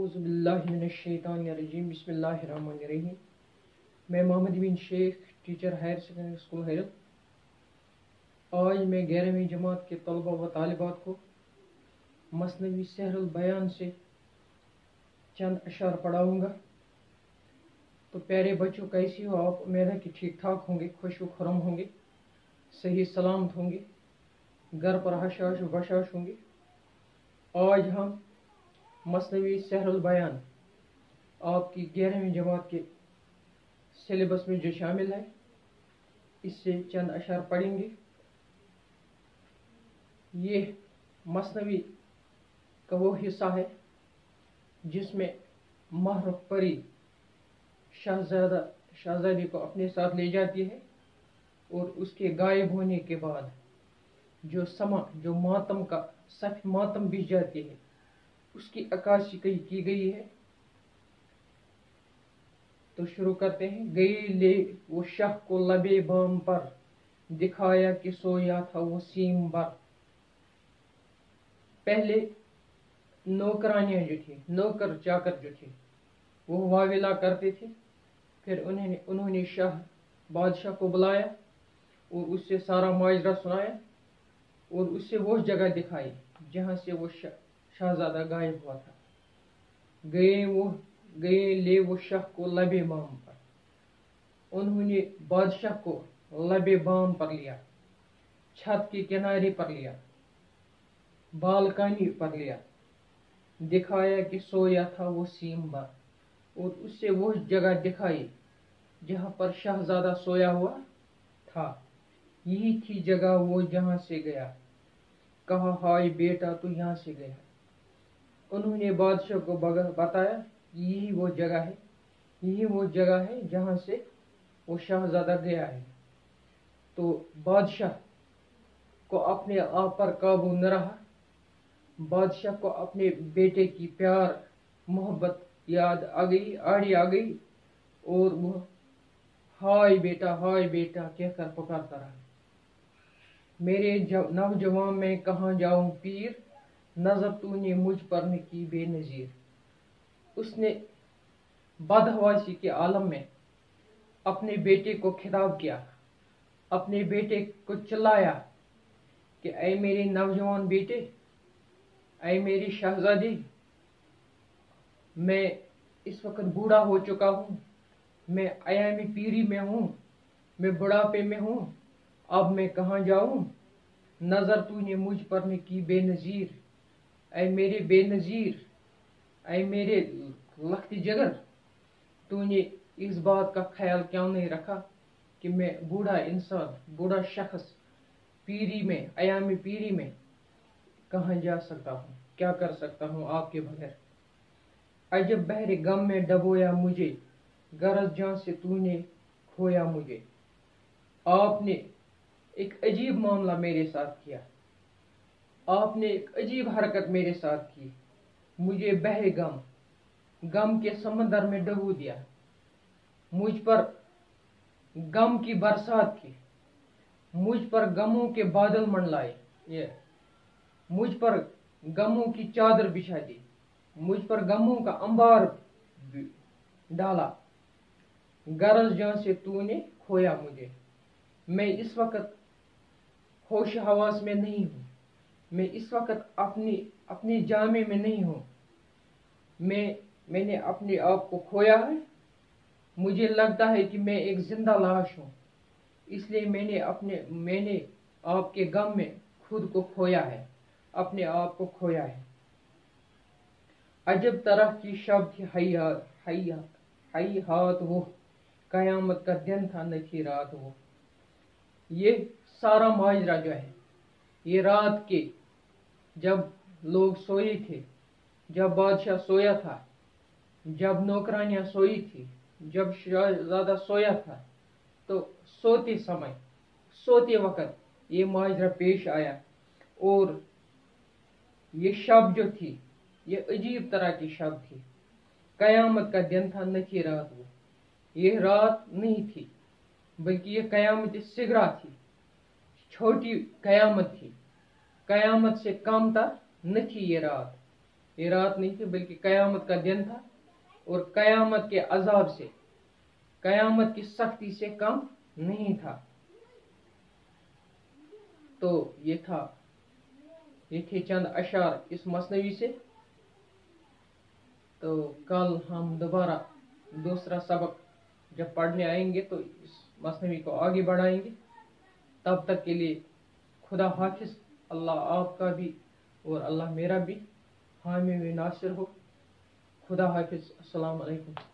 औज़ुबिल्लाहिमिनश्शैतानिर्रजीम बिस्मिल्लाहिर्रहमानिर्रहीम। मैं Mohammad bin Sheikh, teacher higher secondary school Hairat. आज मैं 11वीं जमात के तलबा व तालिबात को मसनवी सहरुल बयान से चंद अशार पढ़ाऊँगा। तो प्यारे बच्चों, कैसी हो आप? उम्मीद है कि ठीक ठाक होंगे, खुश व खुरम होंगे, सही सलामत होंगे, घर पर हशाश व बशाश होंगे। आज हम मसनवी सहरुल बयान आपकी 11वीं जमात के सिलेबस में जो शामिल है, इससे चंद अशार पढ़ेंगे। ये मसनवी का वो हिस्सा है जिसमें महरुख परी शहजादी को अपने साथ ले जाती है और उसके गायब होने के बाद जो मातम का सख्त मातम बीत जाती है, उसकी अक्कासी की गई है। तो शुरू करते हैं। गए ले वो शाह को लबे बाम पर, दिखाया कि सोया था वो सीम पर। पहले नौकरानियां जो थी, नौकर चाकर जो थे, वो वाविला करते थे। फिर उन्होंने बादशाह को बुलाया और उससे सारा माजरा सुनाया और उससे वो जगह दिखाई जहाँ से वो शहजादा गायब हुआ था। गए ले वो शाह को लबे बाम पर, उन्होंने बादशाह को लबे बाम पर लिया, छत के किनारे पर लिया, बालकनी पर लिया। दिखाया कि सोया था वो सीम पर, और उससे वो जगह दिखाई जहाँ पर शहजादा सोया हुआ था। यही थी जगह वो जहाँ से गया, कहा हाय बेटा तू यहाँ से गया। उन्होंने बादशाह को बताया यही वो जगह है जहाँ से वो शहजादा गया है। तो बादशाह को अपने आप पर काबू न रहा। बादशाह को अपने बेटे की प्यार मोहब्बत याद आ गई और वो हाय बेटा कहकर पुकारता रहा। मेरे नौजवान मैं कहाँ जाऊं पीर, नजर तूने मुझ पर न की बेनजीर। उसने बदहवासी के आलम में अपने बेटे को खिताब किया, अपने बेटे को चिल्लाया कि ऐ मेरे नौजवान बेटे, ऐ मेरी शहजादी, मैं इस वक्त बूढ़ा हो चुका हूँ, मैं अयामी पीरी में हूँ, मैं बुढ़ापे में हूँ, अब मैं कहाँ जाऊँ। नजर तूने मुझ पर न की बेनजीर, ऐ मेरे बेनजीर, ऐ मेरे लख्त जिगर, तूने इस बात का ख्याल क्यों नहीं रखा कि मैं बूढ़ा इंसान, बूढ़ा शख्स पीरी में, अयामी पीरी में कहाँ जा सकता हूँ, क्या कर सकता हूँ आपके बगैर। अजब बहरे गम में डबोया मुझे, गरज जान से तूने खोया मुझे। आपने एक अजीब मामला मेरे साथ किया, आपने एक अजीब हरकत मेरे साथ की, मुझे बहरे गम के समंदर में डबो दिया, मुझ पर गम की बरसात की, मुझ पर गमों के बादल मंडलाए, मुझ पर गमों की चादर बिछा दी, मुझ पर गमों का अंबार डाला। गरज जान से तूने खोया मुझे। मैं इस वक्त होश हवास में नहीं हूँ, मैं इस वक्त अपने जामे में नहीं हूँ, मैंने अपने आप को खोया है। मुझे लगता है कि मैं एक जिंदा लाश हूँ, इसलिए मैंने आपके गम में खुद को खोया है, अपने आप को खोया है। अजब तरह की शब थी हाथ वो, कयामत का दिन था न थी रात वो। ये सारा माजरा जो है, ये रात के जब लोग सोए थे, जब बादशाह सोया था, जब नौकरानियां सोई थी, जब शहजादा सोया था, तो सोते वक्त ये माजरा पेश आया। और ये शब जो थी, ये अजीब तरह की शब थी। कयामत का दिन था न थी रात वो, ये रात नहीं थी बल्कि ये कयामत सिगरा थी, छोटी कयामत थी, कयामत से कम तर न थी ये रात। یہ رات نہیں تھی بلکہ قیامت کا دن تھا، اور قیامت کے عذاب سے، قیامت کی سختی سے کم نہیں تھا۔ تو یہ تھے چند اشعار اس مثنوی سے۔ تو کل ہم دوبارہ دوسرا سبق جب پڑھنے آئیں گے تو اس مثنوی کو آگے بڑھائیں گے۔ تب تک کے لیے خدا حافظ۔ اللہ آپ کا بھی اور اللہ میرا بھی حامی و ناصر ہو۔ خدا حافظ۔ السلام علیکم۔